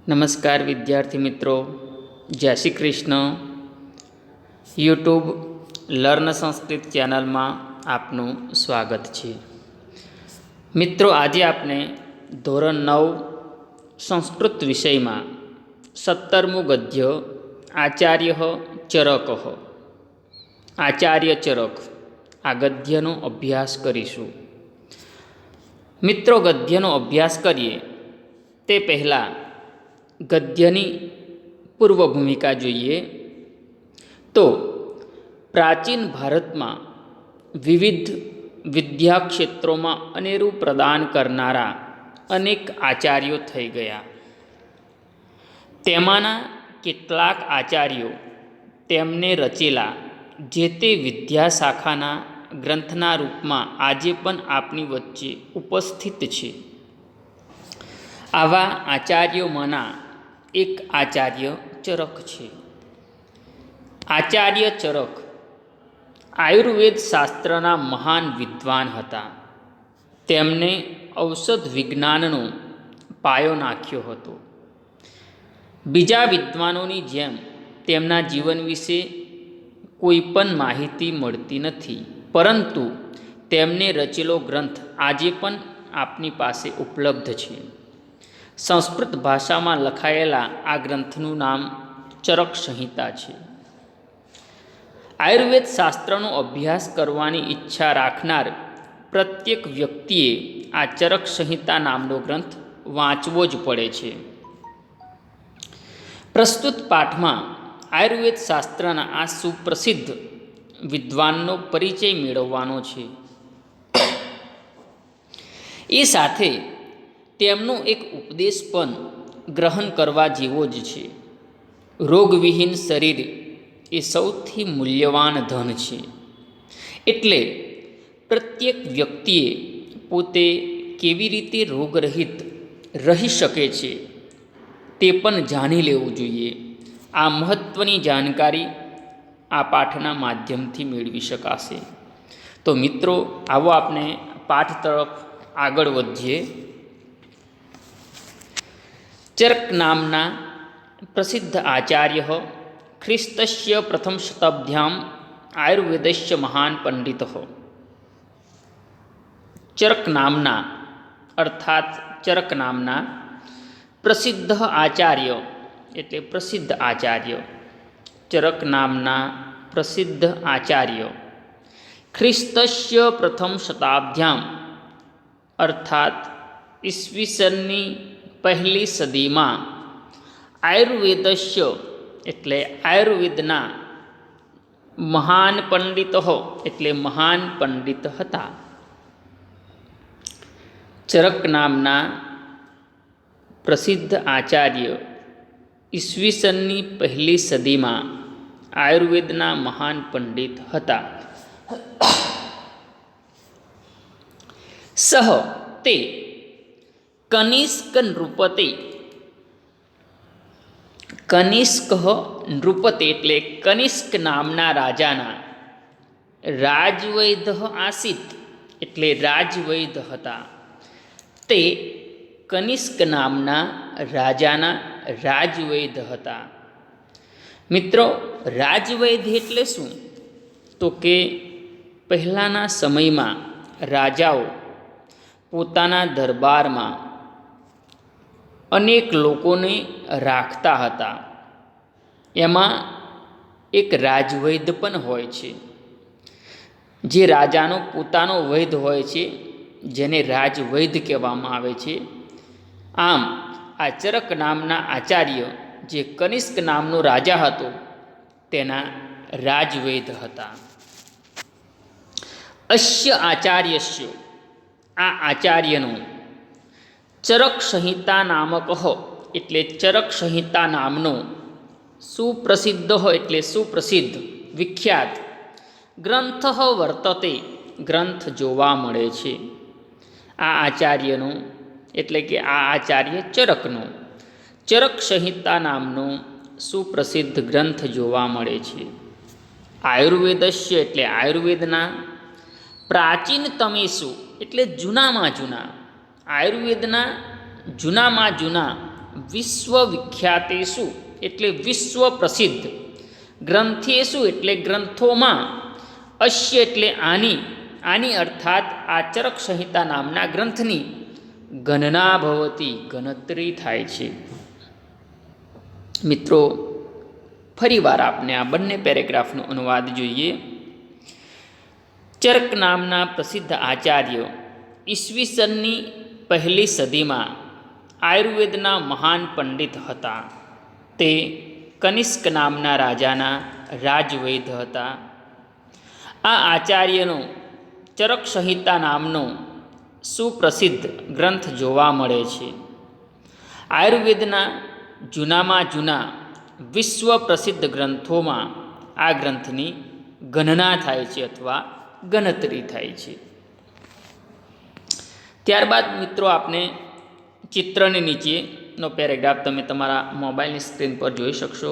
નમસ્કાર વિદ્યાર્થી મિત્રો, જય શ્રી કૃષ્ણ. યુટ્યુબ લર્ન સંસ્કૃત ચેનલમાં આપનું સ્વાગત છે. મિત્રો, આજે આપણે ધોરણ 9 સંસ્કૃત વિષયમાં 17મું ગદ્ય આચાર્ય ચરક આચાર્ય ચરક આ ગદ્યનો અભ્યાસ કરીશું. મિત્રો, ગદ્યનો અભ્યાસ કરીએ તે પહેલાં ગદ્યની પૂર્વ ભૂમિકા જોઈએ તો પ્રાચીન ભારતમાં વિવિધ વિદ્યા ક્ષેત્રોમાં અનેરું પ્રદાન કરનારા અનેક આચાર્યો થઈ ગયા. તેમાંના કેટલાક આચાર્યો તેમને રચેલા જે તે વિદ્યા શાખાના ગ્રંથના રૂપમાં આજે પણ આપણી વચ્ચે ઉપસ્થિત છે. આવા આચાર્યોમાંના એક આચાર્ય ચરક છે. આચાર્ય ચરક આયુર્વેદ શાસ્ત્રના મહાન વિદ્વાન હતા. તેમને ઔષધ વિજ્ઞાનનો પાયો નાખ્યો હતો. બીજા વિદ્વાનોની જેમ તેમના જીવન વિશે કોઈ પણ માહિતી મળતી નથી, પરંતુ તેમને રચેલો ગ્રંથ આજે પણ આપની પાસે ઉપલબ્ધ છે. સંસ્કૃત ભાષામાં લખાયેલા આ ગ્રંથનું નામ ચરક સંહિતા છે. આયુર્વેદ શાસ્ત્રનો અભ્યાસ કરવાની ઈચ્છા રાખનાર પ્રત્યેક વ્યક્તિએ આ ચરક સંહિતા નામનો ગ્રંથ વાંચવો જ પડે છે. પ્રસ્તુત પાઠમાં આયુર્વેદ શાસ્ત્રના આ સુપ્રસિદ્ધ વિદ્વાનનો પરિચય મેળવવાનો છે. એ સાથે તેમનો એક ઉપદેશ પણ ગ્રહણ કરવા જેવો જ છે. રોગવિહીન શરીર એ સૌથી મૂલ્યવાન ધન છે. એટલે પ્રત્યેક વ્યક્તિએ પોતે કેવી રીતે રોગરહિત રહી શકે છે તે પણ જાણી લેવું જોઈએ. આ મહત્ત્વની જાણકારી આ પાઠના માધ્યમથી મેળવી શકાશે. તો મિત્રો, આવો આપણે પાઠ તરફ આગળ વધીએ. ચરક નામના પ્રસિદ્ધ આચાર્ય ખ્રિસ્તસ્ય પ્રથમ શતાબ્દ્યામ આયુર્વેદસ્ય મહાન પંડિત. ચરક નામના અર્થાત ચરક નામના પ્રસિદ્ધ આચાર્ય એટલે પ્રસિદ્ધ આચાર્ય. ચરક નામના પ્રસિદ્ધ આચાર્ય ખ્રિસ્તસ્ય પ્રથમ શતાબ્દ્યામ અર્થાત ઈસવીસનની પહેલી સદીમાં આયુર્વેદસ્ય એટલે આયુર્વેદના મહાન પંડિત એટલે મહાન પંડિત હતા. ચરક નામના પ્રસિદ્ધ આચાર્ય ઈસવીસનની પહેલી સદીમાં આયુર્વેદના મહાન પંડિત હતા. સહ તે કનિષ્ક નૃપતે એટલે કનિષ્ક નામના રાજાના રાજવૈદ આસિત એટલે રાજવૈદ હતા. તે કનિષ્ક નામના રાજાના રાજવૈદ હતા. મિત્રો, રાજવૈદ એટલે શું? તો કે પહેલાંના સમયમાં રાજાઓ પોતાના દરબારમાં અનેક લોકોને રાખતા હતા. એમાં એક રાજવૈદ પણ હોય છે, જે રાજાનો પોતાનો વૈદ હોય છે, જેને રાજવૈદ કહેવામાં આવે છે. આમ આ ચરક નામના આચાર્ય જે કનિષ્ક નામનો રાજા હતો તેના રાજવૈદ હતા. અસ્ય આચાર્યસ્ય આ આચાર્યનો ચરક સંહિતા નામક એટલે ચરક સંહિતા નામનો સુપ્રસિદ્ધ એટલે સુપ્રસિદ્ધ વિખ્યાત ગ્રંથ વર્તતે ગ્રંથ જોવા મળે છે. આ આચાર્યનો એટલે કે આ આચાર્ય ચરકનો ચરક સંહિતા નામનો સુપ્રસિદ્ધ ગ્રંથ જોવા મળે છે. આયુર્વેદસ્ય એટલે આયુર્વેદના પ્રાચીનતમેષુ એટલે જૂનામાં જૂના આયુર્વેદના જૂનામાં જૂના વિશ્વવિખ્યાતેષુ એટલે વિશ્વ પ્રસિદ્ધ, ગ્રંથેષુ એટલે ગ્રંથોમાં, અસ્ય એટલે આની અર્થાત આ ચરક સંહિતા નામના ગ્રંથની ગણના ભવતી ગણતરી થાય છે. મિત્રો, ફરીવાર આપણે આ બંને પેરેગ્રાફનો અનુવાદ જોઈએ. ચરક નામના પ્રસિદ્ધ આચાર્ય ઈસવીસનની પહેલી સદીમાં આયુર્વેદના મહાન પંડિત હતા. તે કનિષ્ક નામના રાજાના રાજવૈદ્ય હતા. આ આચાર્યનો ચરક સંહિતા નામનો સુપ્રસિદ્ધ ગ્રંથ જોવા મળે છે. આયુર્વેદના જૂનામાં જૂના વિશ્વ પ્રસિદ્ધ ગ્રંથોમાં આ ગ્રંથની ગણના થાય છે અથવા ગણતરી થાય છે. ત્યારબાદ મિત્રો આપણે ચિત્રની નીચેનો પેરેગ્રાફ તમે તમારા મોબાઈલની સ્ક્રીન પર જોઈ શકશો.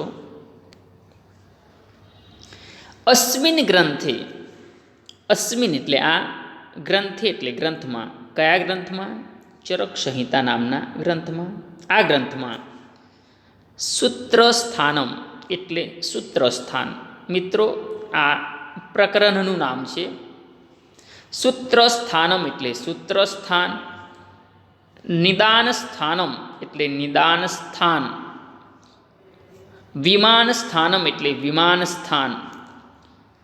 અસ્મિન ગ્રંથે, અસ્મિન એટલે આ, ગ્રંથે એટલે ગ્રંથમાં. કયા ગ્રંથમાં? ચરક સંહિતા નામના ગ્રંથમાં. આ ગ્રંથમાં સૂત્રસ્થાનમ એટલે સૂત્રસ્થાન. મિત્રો, આ પ્રકરણનું નામ છે. સૂત્રસ્થાનમ એટલે સૂત્રસ્થાન, નિદાન સ્થાનમ એટલે નિદાન સ્થાન, વિમાન સ્થાનમ એટલે વિમાન સ્થાન,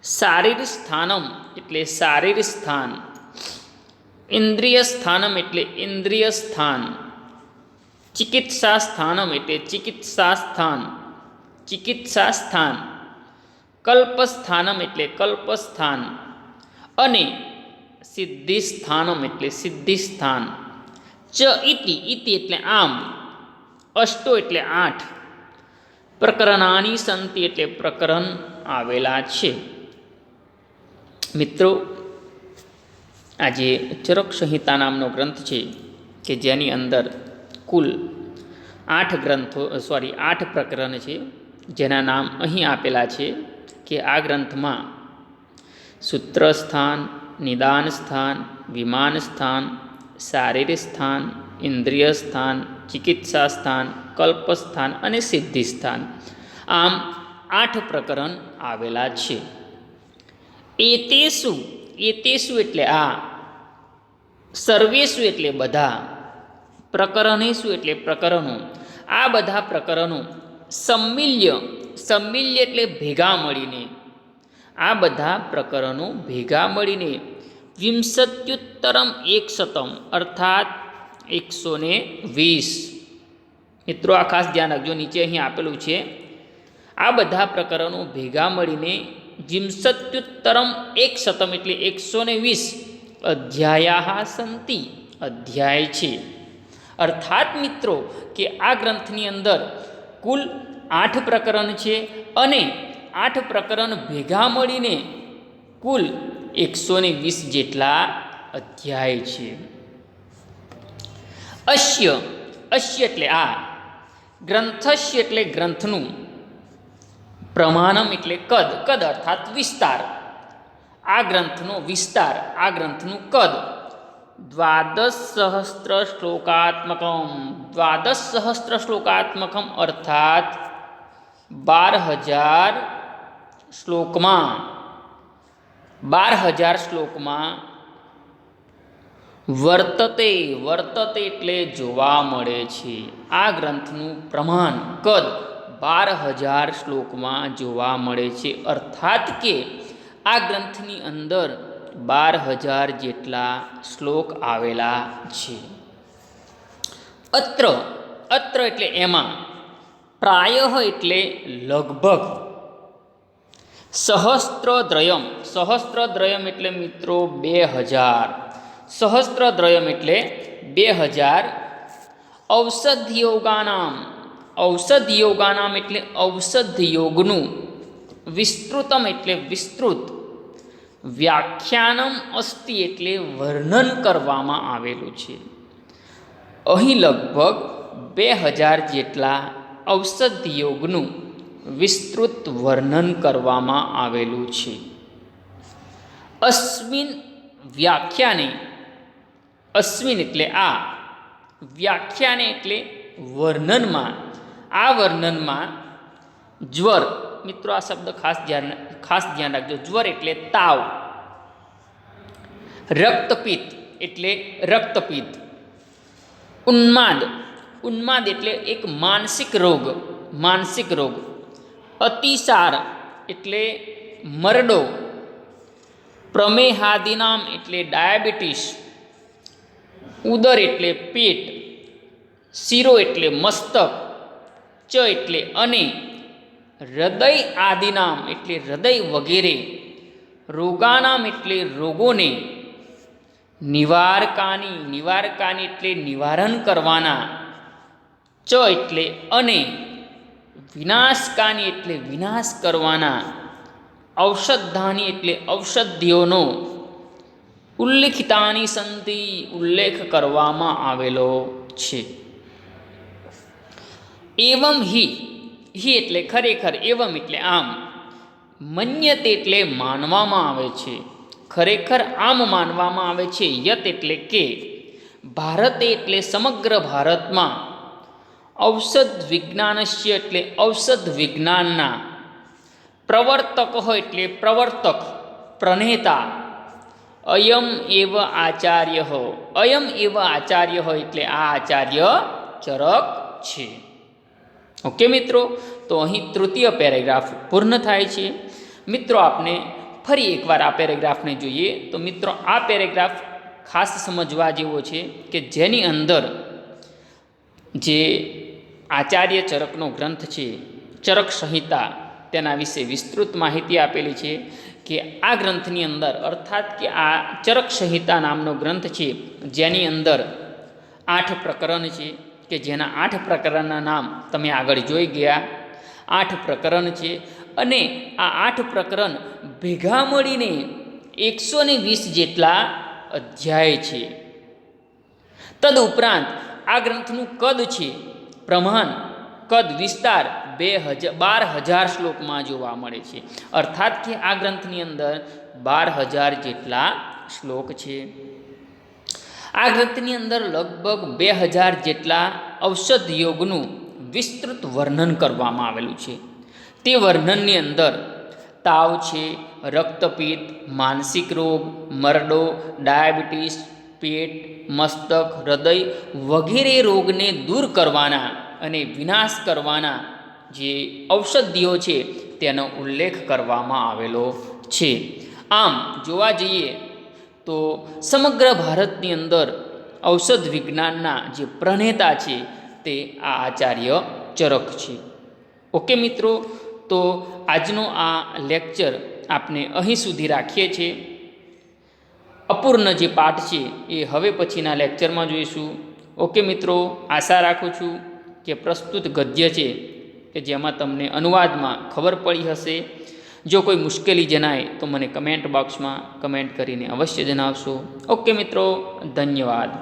શારીર સ્થાનમ એટલે શારીર સ્થાન, ઇન્દ્રિય સ્થાનમ એટલે ઇન્દ્રિય સ્થાન, ચિકિત્સા સ્થાનમ એટલે ચિકિત્સા સ્થાન, ચિકિત્સા સ્થાન, કલ્પસ્થાનમ એટલે કલ્પસ્થાન અને સિદ્ધિસ્થાનમ એટલે સિદ્ધિસ્થાન. ચ ઇતિ એટલે આમ, અષ્ટો એટલે 8, પ્રકરણાની સંતિ એટલે પ્રકરણ આવેલા છે. મિત્રો, આજે ચરક સંહિતા નામનો ગ્રંથ છે કે જેની અંદર કુલ 8 પ્રકરણ છે, જેના નામ અહીં આપેલા છે કે આ ગ્રંથમાં સૂત્રસ્થાન, નિદાન સ્થાન, વિમાન સ્થાન, શારીર સ્થાન, ઇન્દ્રિય સ્થાન, ચિકિત્સા સ્થાન, કલ્પસ્થાન અને સિદ્ધિ સ્થાન, આમ 8 પ્રકરણ આવેલા છે. એતેષુ એટલે આ, સર્વેષુ એટલે બધા, પ્રકરણેષુ એટલે પ્રકરણો, આ બધા પ્રકરણો સમ્મિલ્ય એટલે ભેગા મળીને, આ બધા પ્રકરણો ભેગા મળીને વિંશત્યુત્તરમ 100 અર્થાત 120. મિત્રો, આ ખાસ ધ્યાન રાખજો, નીચે અહીં આપેલું છે. આ બધા પ્રકરણો ભેગા મળીને વિંશત્યુત્તરમ 100 એટલે 120 અધ્યાયા સંતિ અધ્યાય છે. અર્થાત મિત્રો કે આ ગ્રંથની અંદર કુલ 8 પ્રકરણ છે અને 8 પ્રકરણ ભેગા મળીને કુલ 120 જેટલા અધ્યાય છે. અસ્ય એટલે આ, ગ્રંથસ્ય એટલે ગ્રંથનું, પ્રમાણમ એટલે કદ અર્થાત વિસ્તાર, આ ગ્રંથનો વિસ્તાર, આ ગ્રંથનું કદ 12,000 શ્લોકાત્મકમ, 12,000 શ્લોકાત્મકમ અર્થાત 12,000 શ્લોકમાં, 12,000 શ્લોકમાં વર્તતે એટલે જોવા મળે છે. આ ગ્રંથનું પ્રમાણ, કદ 12,000 શ્લોકમાં જોવા મળે છે. અર્થાત કે આ ગ્રંથની અંદર 12,000 જેટલા શ્લોક આવેલા છે. અત્ર એટલે એમાં, પ્રાયઃ એટલે લગભગ, સહસ્ત્રદ્રયમ એટલે મિત્રો 2000, સહસ્ત્રદ્રયમ એટલે 2000, ઔષધયોગાનામ એટલે ઔષધ યોગનું, વિસ્તૃતમ એટલે વિસ્તૃત, વ્યાખ્યાનમ અસ્તિ એટલે વર્ણન કરવામાં આવેલું છે. અહીં લગભગ 2000 જેટલા ઔષધ યોગનું વિસ્તૃત વર્ણન કરવામાં આવેલું છે. અસ્મિન વ્યાખ્યાને, અસ્મિન એટલે આ, વ્યાખ્યાને એટલે વર્ણનમાં, આ વર્ણનમાં જ્વર, મિત્રો આ શબ્દ ખાસ ધ્યાન રાખજો. જ્વર એટલે તાવ, રક્તપિત્ત એટલે રક્તપિત્ત, ઉન્માદ એટલે એક માનસિક રોગ, અતિસાર એટલે મરડો, પ્રમેહાદિનામ એટલે ડાયાબિટીસ, ઉદર એટલે પેટ, શિરો એટલે મસ્તક, ચ એટલે અને, હૃદય આદિનામ એટલે હૃદય વગેરે, રોગાનામ એટલે રોગોને, નિવારકાની એટલે નિવારણ કરવાના, ચ એટલે અને, વિનાશકાની એટલે વિનાશ કરવાના, ઔષધાની એટલે ઔષધિઓનો, ઉલ્લિખિતાની સંતિ ઉલ્લેખ કરવામાં આવેલો છે. એવમ હિ એટલે ખરેખર, એવમ એટલે આમ, મન્યતે એટલે માનવામાં આવે છે, ખરેખર આમ માનવામાં આવે છે. યત એટલે કે, ભારતે એટલે સમગ્ર ભારતમાં, ઔષધ વિજ્ઞાનસ્ય એટલે ઔષધ વિજ્ઞાનના, પ્રવર્તક એટલે પ્રવર્તક, પ્રણેતા, અયમ એવ આચાર્ય એટલે આ આચાર્ય ચરક છે. ઓકે મિત્રો, તો અહીં તૃતીય પેરેગ્રાફ પૂર્ણ થાય છે. મિત્રો આપણે ફરી એકવાર આ પેરેગ્રાફને જોઈએ તો મિત્રો આ પેરેગ્રાફ ખાસ સમજવા જેવો છે કે જેની અંદર જે આચાર્ય ચરકનો ગ્રંથ છે ચરક સંહિતા, તેના વિશે વિસ્તૃત માહિતી આપેલી છે કે આ ગ્રંથની અંદર, અર્થાત કે આ ચરક સંહિતા નામનો ગ્રંથ છે જેની અંદર 8 પ્રકરણ છે કે જેના 8 પ્રકરણના નામ તમે આગળ જોઈ ગયા. 8 પ્રકરણ છે અને આ 8 પ્રકરણ ભેગા મળીને 120 જેટલા અધ્યાય છે. તદુપરાંત આ ગ્રંથનું કદ છે, પ્રમાણ, કદ, વિસ્તાર 12,000 શ્લોકમાં જોવા મળે છે. અર્થાત કે આ ગ્રંથની અંદર 12,000 જેટલા શ્લોક છે. આ ગ્રંથની અંદર લગભગ 2,000 જેટલા ઔષધ યોગનું વિસ્તૃત વર્ણન કરવામાં આવેલું છે. તે વર્ણનની અંદર તાવ છે, રક્તપિત્ત, માનસિક રોગ, મરડો, ડાયાબિટીસ, પેટ, મસ્તક, હૃદય વગેરે રોગને દૂર કરવાના અને વિનાશ કરવાના જે ઔષધિઓ છે તેનો ઉલ્લેખ કરવામાં આવેલો છે. આમ જોવા જઈએ તો સમગ્ર ભારતની અંદર ઔષધ વિજ્ઞાનના જે પ્રણેતા છે તે આ આચાર્ય ચરક છે. ઓકે મિત્રો, તો આજનો આ લેક્ચર આપણે અહીં સુધી રાખીએ છીએ. અપૂર્ણ જે પાઠ છે એ હવે પછીના લેક્ચરમાં જોઈશું. ઓકે મિત્રો, આશા રાખું છું કે પ્રસ્તુત ગદ્ય છે કે જેમાં તમને અનુવાદમાં ખબર પડી હશે. જો કોઈ મુશ્કેલી જણાય તો મને કમેન્ટ બોક્સમાં કમેન્ટ કરીને અવશ્ય જણાવશો. ઓકે મિત્રો, ધન્યવાદ.